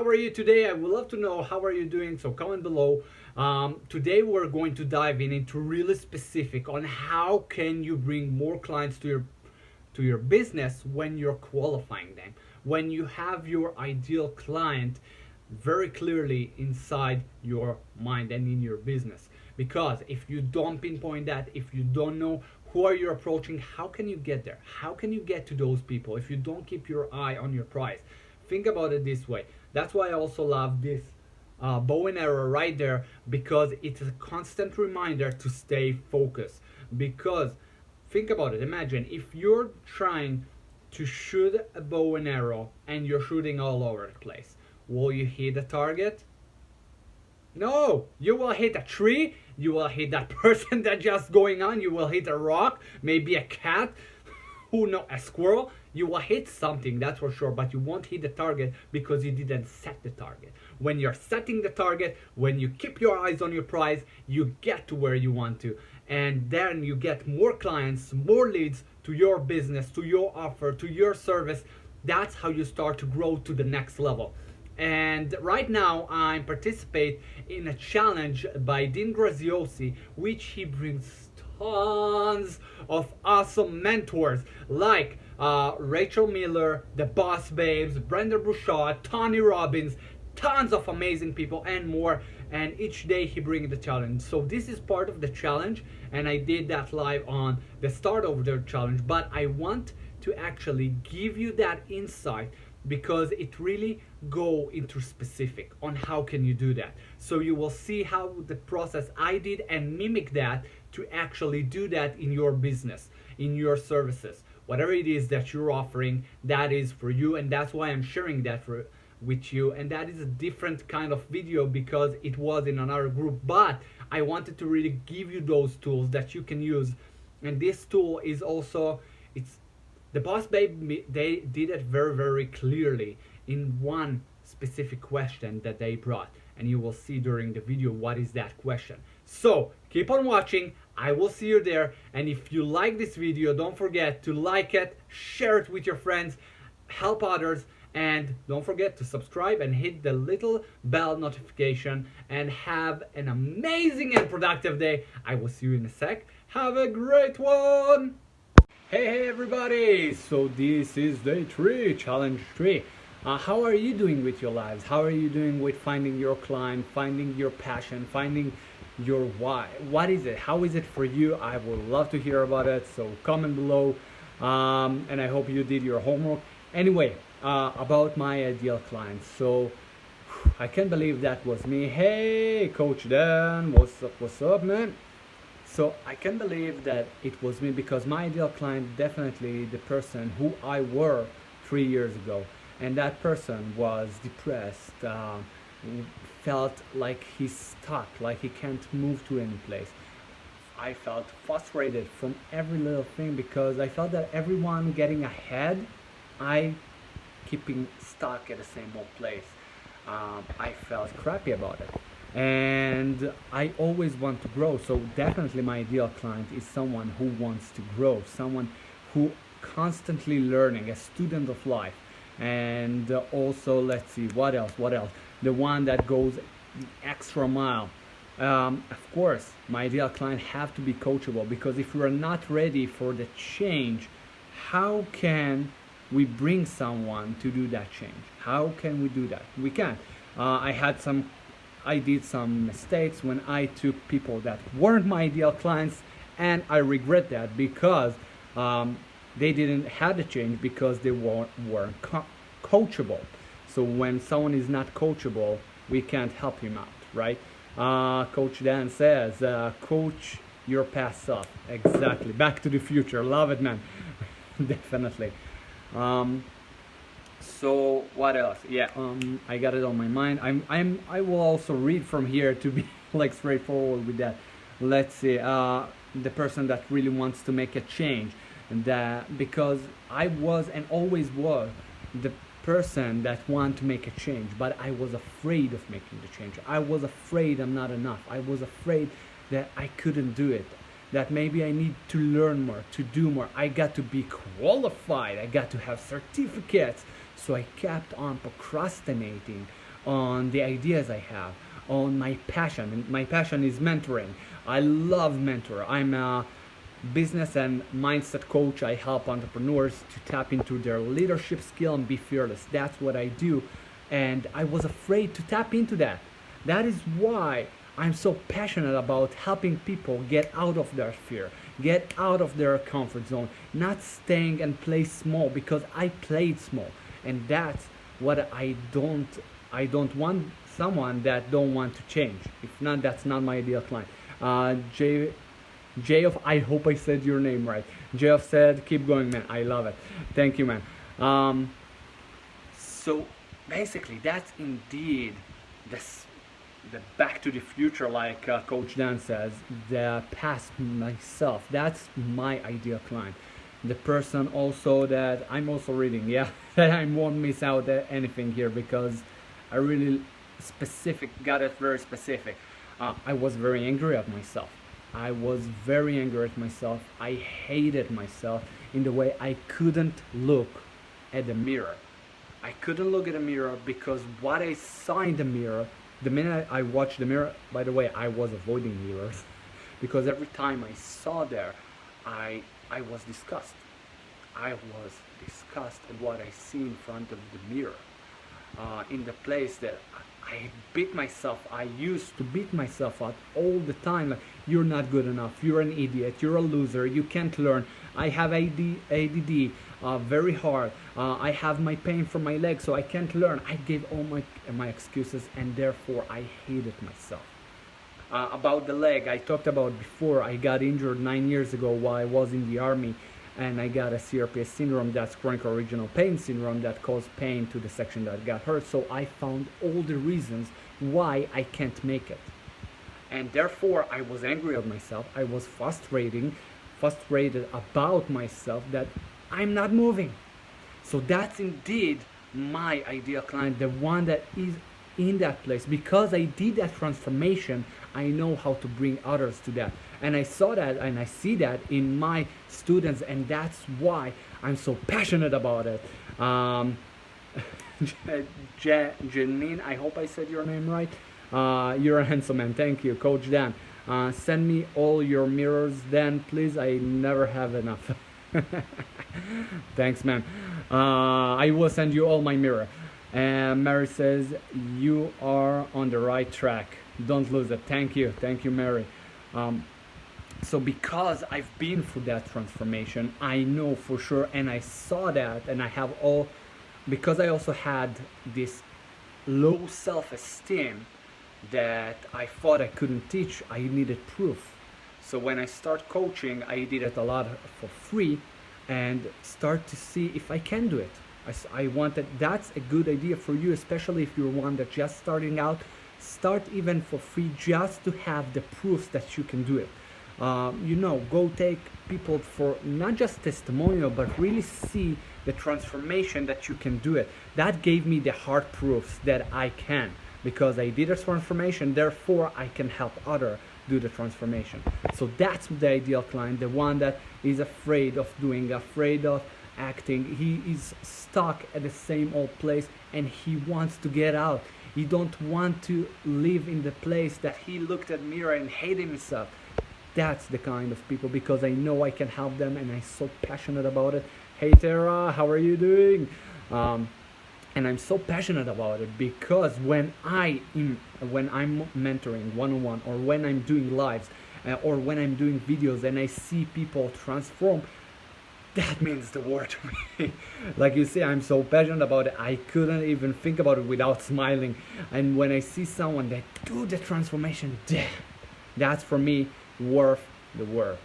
how are you today? I would love to know how are you doing, so comment below. Today we're going to dive into really specific on how can you bring more clients to your business when you're qualifying them, when you have your ideal client very clearly inside your mind and in your business. Because if you don't pinpoint that, if you don't know who are you approaching, how can you get there? How can you get to those people if you don't keep your eye on your price? Think about it this way. That's why I also love this bow and arrow right there, because it's a constant reminder to stay focused. Because think about it, imagine if you're trying to shoot a bow and arrow and you're shooting all over the place, will you hit the target? No, you will hit a tree, you will hit that person that just going on, you will hit a rock, maybe a cat, who know, a squirrel. You will hit something, that's for sure, but you won't hit the target because you didn't set the target. When you're setting the target, when you keep your eyes on your prize, you get to where you want to. And then you get more clients, more leads to your business, to your offer, to your service. That's how you start to grow to the next level. And right now I participate in a challenge by Dean Graziosi, which he brings tons of awesome mentors like Rachel Miller, the Boss Babes, Brenda Bouchard, Tony Robbins, tons of amazing people and more. And each day he brings the challenge. So this is part of the challenge, and I did that live on the start of the challenge. But I want to actually give you that insight, because it really go into specific on how can you do that. So you will see how the process I did and mimic that to actually do that in your business, in your services, whatever it is that you're offering. That is for you, and that's why I'm sharing that with you. And that is a different kind of video because it was in another group, but I wanted to really give you those tools that you can use. And this tool is also, it's the Boss Babe, they did it very clearly in one specific question that they brought, and you will see during the video what is that question. So keep on watching, I will see you there. And if you like this video, don't forget to like it, share it with your friends, help others, and don't forget to subscribe and hit the little bell notification. And have an amazing and productive day. I will see you in a sec. Have a great one. Hey everybody, so this is day 3, challenge 3. How are you doing with your lives? How are you doing with finding your client, finding your passion, finding your why? What is it? How is it for you? I would love to hear about it, so comment below. And I hope you did your homework. Anyway, about my ideal client. So I can't believe that was me. Hey Coach Dan, what's up man? So I can't believe that it was me, because my ideal client definitely the person who I were 3 years ago. And that person was depressed, felt like he's stuck, like he can't move to any place. I felt frustrated from every little thing, because I felt that everyone getting ahead, I keeping stuck at the same old place. I felt crappy about it. And I always want to grow, so definitely my ideal client is someone who wants to grow, someone who constantly learning, a student of life. And also, let's see, what else, the one that goes the extra mile. Of course, my ideal client have to be coachable, because if we are not ready for the change, how can we bring someone to do that change? How can we do that? We can't. I did some mistakes when I took people that weren't my ideal clients, and I regret that, because they didn't have the change because they weren't coachable. So when someone is not coachable, we can't help him out, right? Coach Dan says, coach your past self. Exactly. Back to the future. Love it, man. Definitely. So what else? Yeah, I got it on my mind. I will also read from here to be like straightforward with that. Let's see, the person that really wants to make a change, and that because I was and always was the person that want to make a change, but I was afraid of making the change. I was afraid I'm not enough. I was afraid that I couldn't do it, that maybe I need to learn more, to do more. I got to be qualified. I got to have certificates. So I kept on procrastinating on the ideas I have, on my passion. And my passion is mentoring. I love mentor. I'm a business and mindset coach. I help entrepreneurs to tap into their leadership skill and be fearless. That's what I do. And I was afraid to tap into that. That is why I'm so passionate about helping people get out of their fear, get out of their comfort zone, not staying and play small, because I played small. And that's what I don't want someone that don't want to change. If not, that's not my ideal client. J of, I hope I said your name right. J of said, keep going, man. I love it. Thank you, man. So basically, that's indeed the back to the future, like Coach Dan says, the past myself. That's my ideal client. The person also that I'm also reading, yeah, that I won't miss out anything here, because I really got it very specific. I was very angry at myself. I was very angry at myself. I hated myself in the way I couldn't look at the mirror. I couldn't look at the mirror because what I saw in the mirror, the minute I watched the mirror, by the way, I was avoiding mirrors because every time I saw there, I was disgusted. I was disgusted at what I see in front of the mirror. In the place that I beat myself. I used to beat myself up all the time. Like, you're not good enough. You're an idiot. You're a loser. You can't learn. I have ADD, very hard. I have my pain from my leg, so I can't learn. I gave all my excuses, and therefore I hated myself. About the leg, I talked about before. I got injured 9 years ago while I was in the army, and I got a CRPS syndrome, that's chronic regional pain syndrome, that caused pain to the section that got hurt. So I found all the reasons why I can't make it. And therefore I was angry at myself. I was frustrated about myself that I'm not moving. So that's indeed my ideal client, the one that is in that place. Because I did that transformation, I know how to bring others to that. And I saw that and I see that in my students, and that's why I'm so passionate about it. Janine, I hope I said your name right. You're a handsome man. Thank you, Coach Dan. Send me all your mirrors, Dan, please. I never have enough. Thanks, man. I will send you all my mirror. And Mary says, you are on the right track. Don't lose it. Thank you, Mary. So because I've been through that transformation, I know for sure, and I saw that, and I have all, because I also had this low self-esteem that I thought I couldn't teach. I needed proof. So when I start coaching, I did it a lot for free and start to see if I can do it. I wanted, that's a good idea for you, especially if you're one that's just starting out. Start even for free, just to have the proofs that you can do it. Go take people for not just testimonial, but really see the transformation that you can do it. That gave me the hard proofs that I can, because I did a transformation, therefore I can help others do the transformation. So that's the ideal client, the one that is afraid of doing, afraid of acting. He is stuck at the same old place and he wants to get out. He don't want to live in the place that he looked at mirror and hated himself. That's the kind of people, because I know I can help them and I'm so passionate about it. Hey Tara, how are you doing? And I'm so passionate about it because when I'm mentoring one-on-one, or when I'm doing lives, or when I'm doing videos and I see people transform, that means the world to me. Like you see, I'm so passionate about it. I couldn't even think about it without smiling. And when I see someone that do the transformation, that's for me worth the work.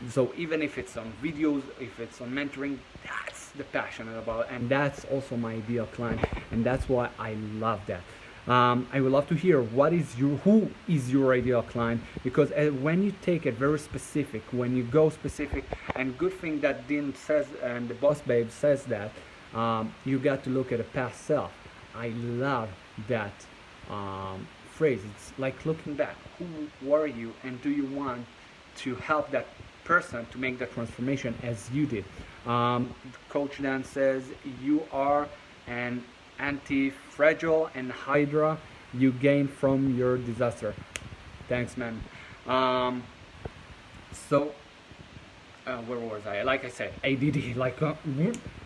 So even if it's on videos, if it's on mentoring, that's the passion about, and that's also my ideal client, and that's why I love that. I would love to hear who is your ideal client, because when you take it very specific, when you go specific, and good thing that Dean says and the Boss Babe says that you got to look at the past self. I love that phrase. It's like looking back. Who were you, and do you want to help that person to make that transformation as you did? Coach Dan says you are an anti-fragile and hydra you gain from your disaster. Thanks, man. Um, so where was I? Like I said, ADD. Like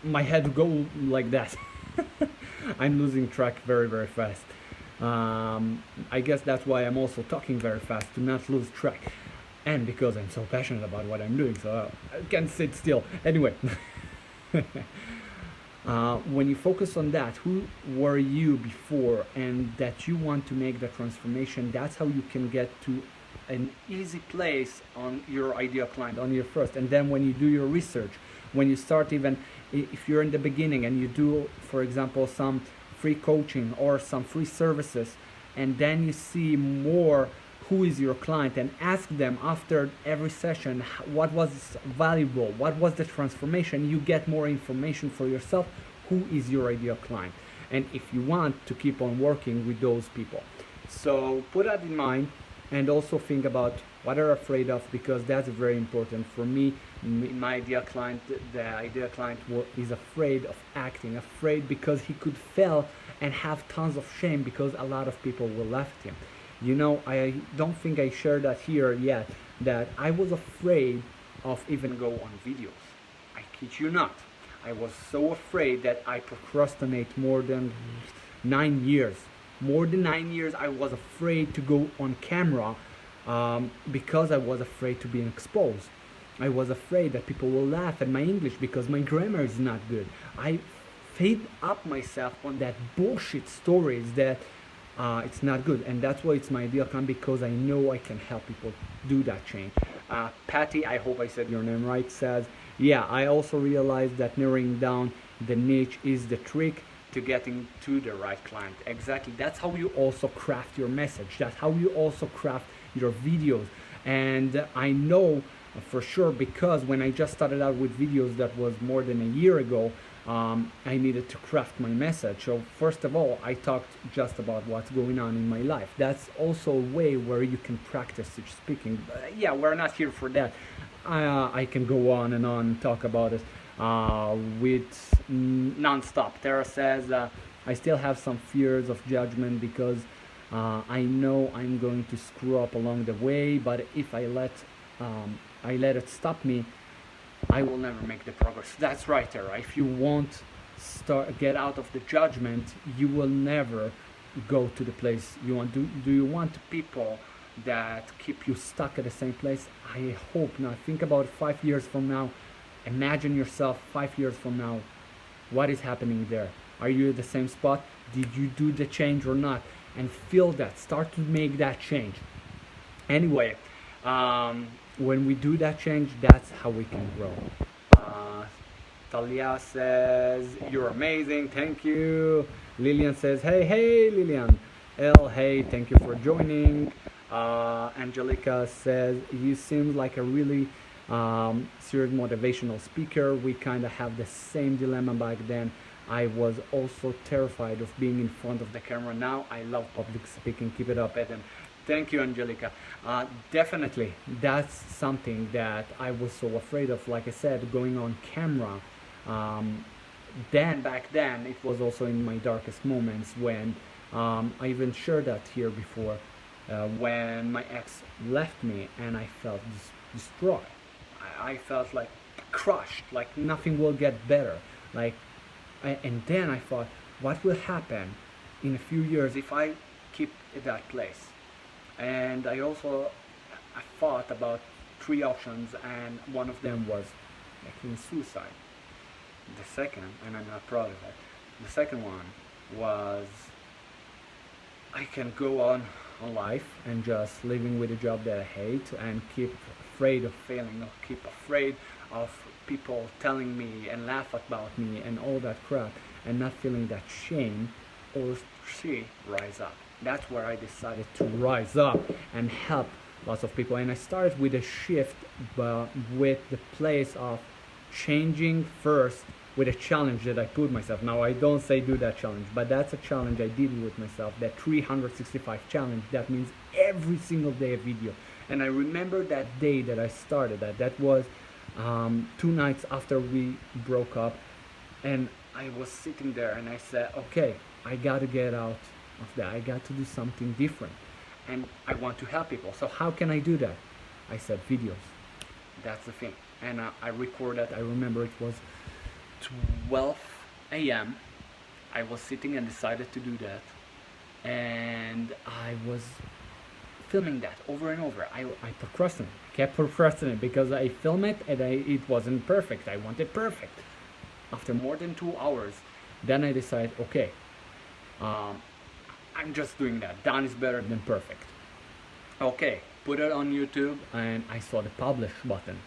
my head go like that. I'm losing track very very fast. I guess that's why I'm also talking very fast to not lose track, and because I'm so passionate about what I'm doing, so I can't sit still. Anyway, when you focus on that, who were you before, and that you want to make the transformation, that's how you can get to an easy place on your ideal client, on your first. And then when you do your research, when you start, even if you're in the beginning and you do, for example, some free coaching or some free services, and then you see more who is your client, and ask them after every session what was valuable, what was the transformation, you get more information for yourself who is your ideal client, and if you want to keep on working with those people. So put that in mind, and also think about what are afraid of, because that's very important for me. My ideal client, the ideal client is afraid of acting, afraid because he could fail and have tons of shame because a lot of people will laugh at him. You know, I don't think I shared that here yet, that I was afraid of even go on videos. I kid you not. I was so afraid that I procrastinate more than 9 years. More than 9 years I was afraid to go on camera, because I was afraid to be exposed. I was afraid that people will laugh at my English because my grammar is not good. I fed up myself on that bullshit stories that it's not good, and that's why it's my ideal client, because I know I can help people do that change. Patty, I hope I said your name right, says, yeah, I also realized that narrowing down the niche is the trick to getting to the right client. Exactly, that's how you also craft your message, that's how you also craft your videos. And I know for sure, because when I just started out with videos, that was more than a year ago, I needed to craft my message. So first of all, I talked just about what's going on in my life. That's also a way where you can practice speaking. But yeah, we're not here for that. I can go on and talk about it with non-stop. Tara says, I still have some fears of judgment because I know I'm going to screw up along the way, but if I let it stop me, I will never make the progress. That's right, Tara. If you won't get out of the judgment, you will never go to the place you want. Do you want people that keep you stuck at the same place? I hope not. Think about 5 years from now. Imagine yourself 5 years from now. What is happening there? Are you at the same spot? Did you do the change or not? And feel that. Start to make that change. Anyway, when we do that change, that's how we can grow. Talia says, you're amazing, thank you. Lillian says, hey Lillian. Hey, thank you for joining. Angelica says, you seem like a really serious motivational speaker. We kind of have the same dilemma back then. I was also terrified of being in front of the camera. Now I love public speaking. Keep it up, Eden. Thank you, Angelica. Definitely, that's something that I was so afraid of. Like I said, going on camera. Back then, it was also in my darkest moments when I even shared that here before. When my ex left me and I felt destroyed. I felt like crushed, like nothing will get better. And then I thought, what will happen in a few years if I keep at that place? And I thought about 3 options, and one of them was making suicide. The second, and I'm not proud of it, the second one was I can go on life and just living with a job that I hate and keep afraid of failing, or keep afraid of people telling me and laugh about me and all that crap, and not feeling that shame, or rise up. That's where I decided to rise up and help lots of people. And I started with a shift, but with the place of changing first with a challenge that I put myself. Now I don't say do that challenge, but that's a challenge I did with myself, that 365 challenge. That means every single day a video. And I remember that day that I started that was 2 nights after we broke up. And I was sitting there and I said, okay, I got to get out of that. I got to do something different. And I want to help people. So how can I do that? I said videos. That's the thing. And I recorded, I remember it was 12 a.m. I was sitting and decided to do that. And I was filming that over and over. I procrastinated, kept procrastinating because I filmed it and it wasn't perfect. I wanted perfect. After more than 2 hours, then I decided, okay, I'm just doing that. Done is better than perfect. Okay, put it on YouTube, and I saw the publish button.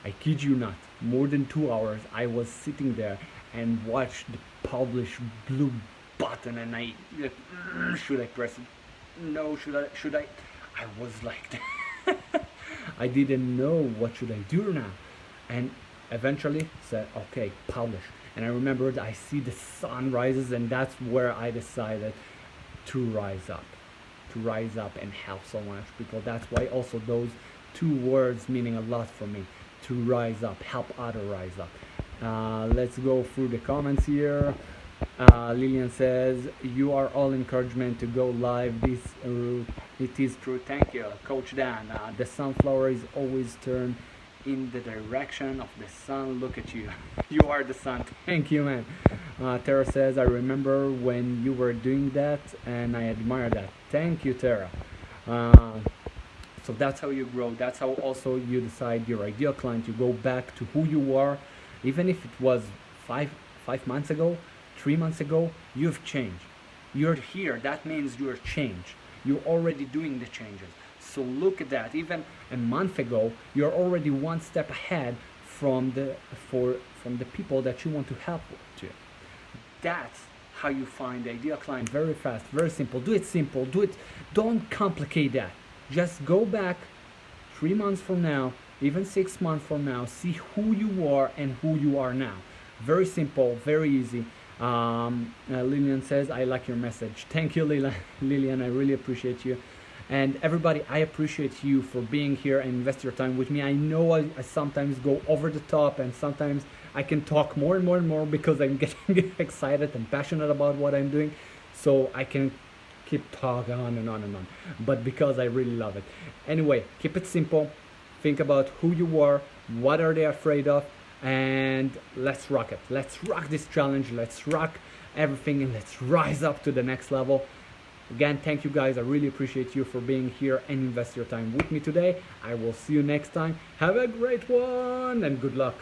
I kid you not, more than 2 hours I was sitting there and watched the publish blue button, and I should I press it? No, should I? I was like I didn't know what should I do now, and eventually said, okay, publish. And I remembered I see the sun rises, and that's where I decided to rise up and help so much people. That's why also those two words meaning a lot for me, to rise up, help others rise up. Let's go through the comments here. Lillian says, you are all encouragement to go live. This it is true. Thank you, Coach Dan. The sunflower is always turned in the direction of the sun. Look at you. You are the sun. Thank you, man. Tara says, I remember when you were doing that and I admire that. Thank you, Tara. So that's how you grow. That's how also you decide your ideal client. You go back to who you are. Even if it was five months ago, 3 months ago, you've changed. You're here. That means you're changed. You're already doing the changes. So look at that. Even a month ago, you're already one step ahead from the people that you want to help to. That's how you find the ideal client. Very fast, very simple. Do it simple. Do it. Don't complicate that. Just go back 3 months from now, even 6 months from now. See who you are and who you are now. Very simple, very easy. Lillian says, I like your message. Thank you, Lillian. I really appreciate you. And everybody, I appreciate you for being here and invest your time with me. I know I sometimes go over the top, and sometimes I can talk more and more and more because I'm getting excited and passionate about what I'm doing. So I can keep talking on and on and on. But because I really love it. Anyway, keep it simple. Think about who you are, what are they afraid of, and let's rock it. Let's rock this challenge. Let's rock everything, and let's rise up to the next level. Again, thank you guys. I really appreciate you for being here and invest your time with me today. I will see you next time. Have a great one and good luck.